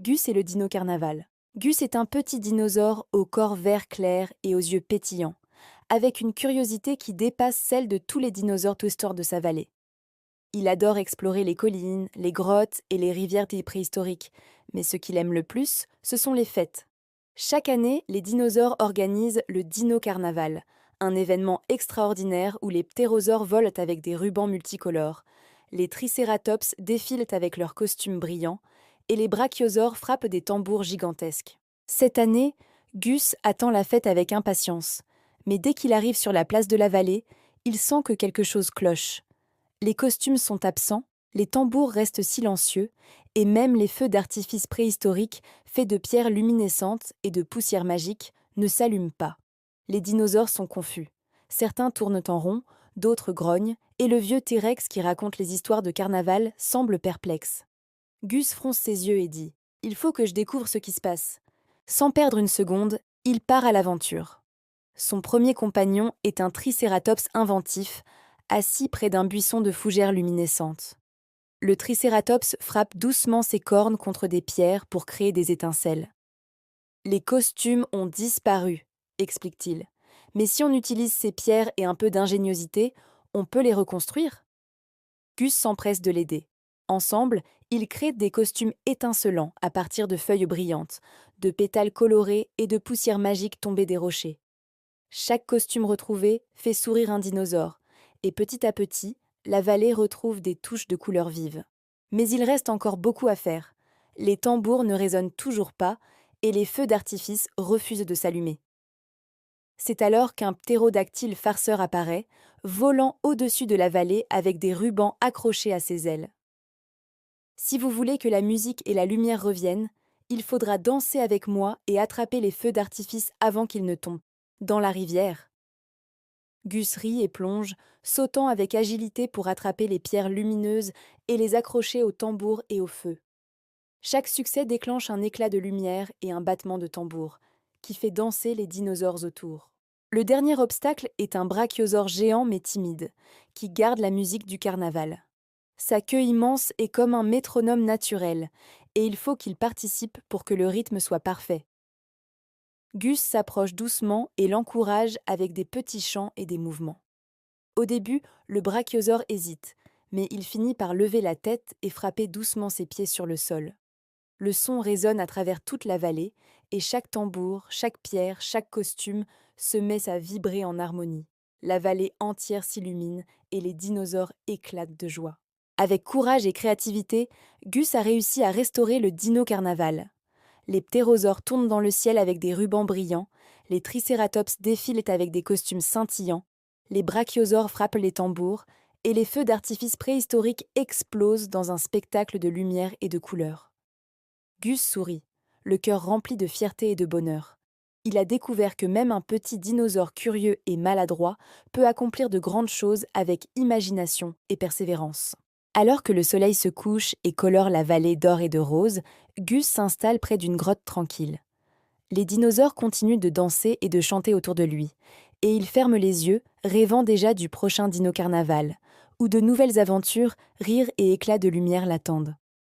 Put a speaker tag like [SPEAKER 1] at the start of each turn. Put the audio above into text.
[SPEAKER 1] Gus et le dino carnaval. Gus est un petit dinosaure au corps vert clair et aux yeux pétillants, avec une curiosité qui dépasse celle de tous les dinosaures Twister de sa vallée. Il adore explorer les collines, les grottes et les rivières des préhistoriques, mais ce qu'il aime le plus, ce sont les fêtes. Chaque année, les dinosaures organisent le Dino Carnaval, un événement extraordinaire où les ptérosaures volent avec des rubans multicolores, les tricératops défilent avec leurs costumes brillants, et les brachiosaures frappent des tambours gigantesques. Cette année, Gus attend la fête avec impatience, mais dès qu'il arrive sur la place de la vallée, il sent que quelque chose cloche. Les costumes sont absents, les tambours restent silencieux, et même les feux d'artifice préhistoriques, faits de pierres luminescentes et de poussière magique, ne s'allument pas. Les dinosaures sont confus. Certains tournent en rond, d'autres grognent, et le vieux T-Rex qui raconte les histoires de carnaval semble perplexe. Gus fronce ses yeux et dit : « Il faut que je découvre ce qui se passe. » Sans perdre une seconde, il part à l'aventure. Son premier compagnon est un tricératops inventif, assis près d'un buisson de fougères luminescentes. Le tricératops frappe doucement ses cornes contre des pierres pour créer des étincelles. Les costumes ont disparu, explique-t-il. Mais si on utilise ces pierres et un peu d'ingéniosité, on peut les reconstruire. Gus s'empresse de l'aider. Ensemble, ils créent des costumes étincelants à partir de feuilles brillantes, de pétales colorés et de poussière magique tombée des rochers. Chaque costume retrouvé fait sourire un dinosaure, et petit à petit, la vallée retrouve des touches de couleurs vives. Mais il reste encore beaucoup à faire. Les tambours ne résonnent toujours pas, et les feux d'artifice refusent de s'allumer. C'est alors qu'un ptérodactyle farceur apparaît, volant au-dessus de la vallée avec des rubans accrochés à ses ailes. Si vous voulez que la musique et la lumière reviennent, il faudra danser avec moi et attraper les feux d'artifice avant qu'ils ne tombent. Dans la rivière. Gus rit et plonge, sautant avec agilité pour attraper les pierres lumineuses et les accrocher au tambour et au feu. Chaque succès déclenche un éclat de lumière et un battement de tambour, qui fait danser les dinosaures autour. Le dernier obstacle est un brachiosaure géant mais timide, qui garde la musique du carnaval. Sa queue immense est comme un métronome naturel, et il faut qu'il participe pour que le rythme soit parfait. Gus s'approche doucement et l'encourage avec des petits chants et des mouvements. Au début, le brachiosaure hésite, mais il finit par lever la tête et frapper doucement ses pieds sur le sol. Le son résonne à travers toute la vallée, et chaque tambour, chaque pierre, chaque costume se met à vibrer en harmonie. La vallée entière s'illumine et les dinosaures éclatent de joie. Avec courage et créativité, Gus a réussi à restaurer le Dino Carnaval. Les ptérosaures tournent dans le ciel avec des rubans brillants, les tricératops défilent avec des costumes scintillants, les brachiosaures frappent les tambours, et les feux d'artifice préhistoriques explosent dans un spectacle de lumière et de couleurs. Gus sourit, le cœur rempli de fierté et de bonheur. Il a découvert que même un petit dinosaure curieux et maladroit peut accomplir de grandes choses avec imagination et persévérance. Alors que le soleil se couche et colore la vallée d'or et de rose, Gus s'installe près d'une grotte tranquille. Les dinosaures continuent de danser et de chanter autour de lui, et il ferme les yeux, rêvant déjà du prochain dino-carnaval, où de nouvelles aventures, rires et éclats de lumière l'attendent.